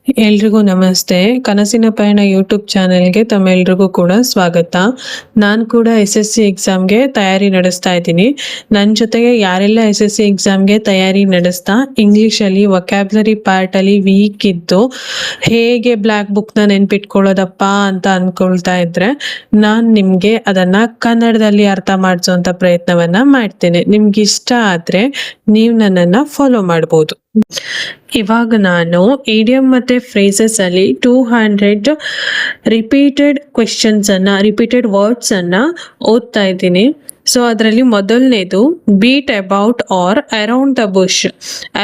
ಎಲ್ರಿಗೂ ನಮಸ್ತೆ. ಕನಸಿನ ಪಯಣ ಯೂಟ್ಯೂಬ್ ಚಾನೆಲ್ಗೆ ತಮ್ಮೆಲ್ರಿಗೂ ಕೂಡ ಸ್ವಾಗತ. ನಾನು ಕೂಡ SSC ಎಕ್ಸಾಮ್ಗೆ ತಯಾರಿ ನಡೆಸ್ತಾ ಇದ್ದೀನಿ. ನನ್ನ ಜೊತೆಗೆ ಯಾರೆಲ್ಲ SSC ಎಕ್ಸಾಮ್ಗೆ ತಯಾರಿ ನಡೆಸ್ತಾ ಇಂಗ್ಲೀಷಲ್ಲಿ ವೊಕ್ಯಾಬ್ಲರಿ ಪಾರ್ಟಲ್ಲಿ ವೀಕ್ ಇದ್ದು ಹೇಗೆ ಬ್ಲ್ಯಾಕ್ ಬುಕ್ನ ನೆನ್ಪಿಟ್ಕೊಳ್ಳೋದಪ್ಪ ಅಂತ ಅಂದ್ಕೊಳ್ತಾ ಇದ್ರೆ ನಾನು ನಿಮಗೆ ಅದನ್ನು ಕನ್ನಡದಲ್ಲಿ ಅರ್ಥ ಮಾಡಿಸೋಂಥ ಪ್ರಯತ್ನವನ್ನು ಮಾಡ್ತೇನೆ. ನಿಮ್ಗೆ ಇಷ್ಟ ಆದರೆ ನೀವು ನನ್ನನ್ನು ಫಾಲೋ ಮಾಡ್ಬೋದು. ಇವಾಗ ನಾನು ಇಡಿಯಮ್ ಮತ್ತೆ ಫ್ರೇಸಸ್ ಅಲ್ಲಿ 200 ರಿಪೀಟೆಡ್ ರಿಪೀಟೆಡ್ ವರ್ಡ್ಸ್ ಅನ್ನ ಓದ್ತಾ ಇದ್ದೀನಿ. ಸೊ ಅದರಲ್ಲಿ ಮೊದಲನೇದು beat about or around the bush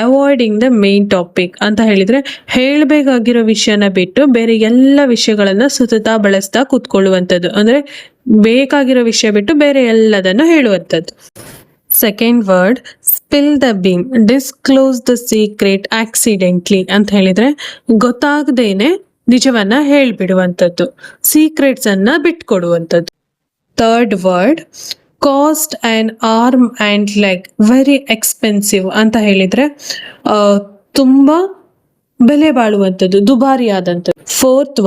avoiding the main topic ಅಂತ ಹೇಳಿದ್ರೆ ಹೇಳಬೇಕಾಗಿರೋ ವಿಷಯನ ಬಿಟ್ಟು ಬೇರೆ ಎಲ್ಲ ವಿಷಯಗಳನ್ನ ಸುತ್ತಾ ಬಳಸ್ತಾ ಕೂತ್ಕೊಳ್ಳುವಂಥದ್ದು, ಅಂದ್ರೆ ಬೇಕಾಗಿರೋ ವಿಷಯ ಬಿಟ್ಟು ಬೇರೆ ಎಲ್ಲದನ್ನು ಹೇಳುವಂಥದ್ದು. Second word spill the bean disclose the secret accidentally ಅಂತ ಹೇಳಿದ್ರೆ ಗೊತ್ತಾಗದೇನೆ ನಿಜವನ್ನ ಹೇಳ್ಬಿಡುವಂಥದ್ದು, ಸೀಕ್ರೆಟ್ಸ್ ಅನ್ನ ಬಿಟ್ಕೊಡುವಂಥದ್ದು. Third word cost and arm and leg very expensive ಅಂತ ಹೇಳಿದ್ರೆ ತುಂಬಾ ಬೆಲೆ ಬಾಳುವಂಥದ್ದು, ದುಬಾರಿ ಆದಂಥದ್ದು. Fourth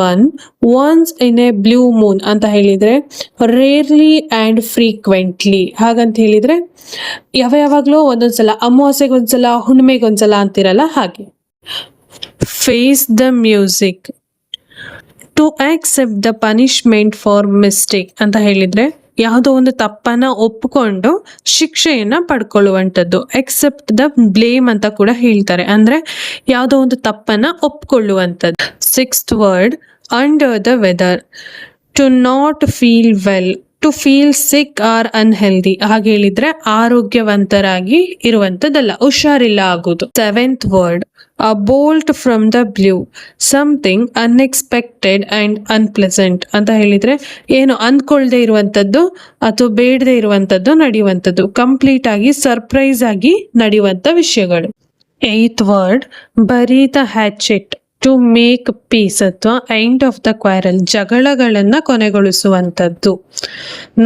once in a blue moon ಅಂತ ಹೇಳಿದ್ರೆ ರೇರ್ಲಿ ಆ್ಯಂಡ್ ಫ್ರೀಕ್ವೆಂಟ್ಲಿ, ಹಾಗಂತ ಹೇಳಿದ್ರೆ ಯಾವಾಗಲೂ ಒಂದೊಂದ್ಸಲ, ಅಮಾವಾಸ್ಯೆಗೊಂದ್ಸಲ, ಹುಣ್ಣಿಮೆಗೊಂದ್ಸಲ ಅಂತಿರಲ್ಲ ಹಾಗೆ. Face the music to accept the punishment for mistake ಅಂತ ಹೇಳಿದ್ರೆ ಯಾವುದೋ ಒಂದು ತಪ್ಪನ್ನ ಒಪ್ಪಿಕೊಂಡು ಶಿಕ್ಷೆಯನ್ನ ಪಡ್ಕೊಳ್ಳುವಂಥದ್ದು. ಎಕ್ಸೆಪ್ಟ್ ದ ಬ್ಲೇಮ್ ಅಂತ ಕೂಡ ಹೇಳ್ತಾರೆ, ಅಂದ್ರೆ ಯಾವುದೋ ಒಂದು ತಪ್ಪನ್ನ ಒಪ್ಕೊಳ್ಳುವಂಥದ್ದು. Sixth word under the weather to not feel well, to feel sick or unhealthy, ಹಾಗೆ ಹೇಳಿದ್ರೆ ಆರೋಗ್ಯವಂತರಾಗಿ ಇರುವಂಥದ್ದಲ್ಲ, ಹುಷಾರಿಲ್ಲ ಆಗೋದು. Seventh word a bolt from the blue something unexpected and unpleasant ಅಂತ ಹೇಳಿದ್ರೆ ಏನು ಅಂದ್ಕೊಳ್ದೆ ಇರುವಂಥದ್ದು ಅಥವಾ ಬೇಡದೆ ಇರುವಂಥದ್ದು ನಡೆಯುವಂಥದ್ದು, ಕಂಪ್ಲೀಟ್ ಆಗಿ ಸರ್ಪ್ರೈಸ್ ಆಗಿ ನಡೆಯುವಂಥ ವಿಷಯಗಳು. Eighth word bury the hatchet to make peace ಅಥವಾ ಎಂಡ್ ಆಫ್ ದ ಕ್ವಾರಲ್, ಜಗಳಗಳನ್ನ ಕೊನೆಗೊಳಿಸುವಂಥದ್ದು.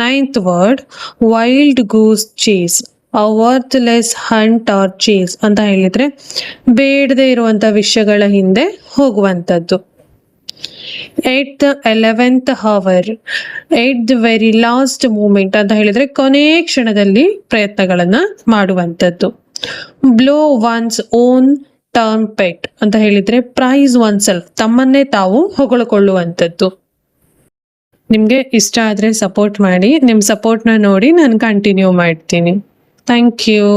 Ninth word wild goose chase a worthless hunt or chase ಅಂತ ಹೇಳಿದ್ರೆ ಬೇಡದೆ ಇರುವಂತ ವಿಷಯಗಳ ಹಿಂದೆ ಹೋಗುವಂಥದ್ದು. At the 11th hour at the very last moment ಅಂತ ಹೇಳಿದ್ರೆ ಕೊನೆಯ ಕ್ಷಣದಲ್ಲಿ ಪ್ರಯತ್ನಗಳನ್ನ ಮಾಡುವಂಥದ್ದು. Blow one's own trumpet ಅಂತ ಹೇಳಿದ್ರೆ ಪ್ರೈಸ್ ಒನ್ ಸೆಲ್ಫ್, ತಮ್ಮನ್ನೇ ತಾವು ಹೊಗಳಿಕೊಳ್ಳುವಂಥದ್ದು. ನಿಮ್ಗೆ ಇಷ್ಟ ಆದ್ರೆ ಸಪೋರ್ಟ್ ಮಾಡಿ, ನಿಮ್ ಸಪೋರ್ಟ್ನ ನೋಡಿ ನಾನು ಕಂಟಿನ್ಯೂ ಮಾಡ್ತೀನಿ. Thank you.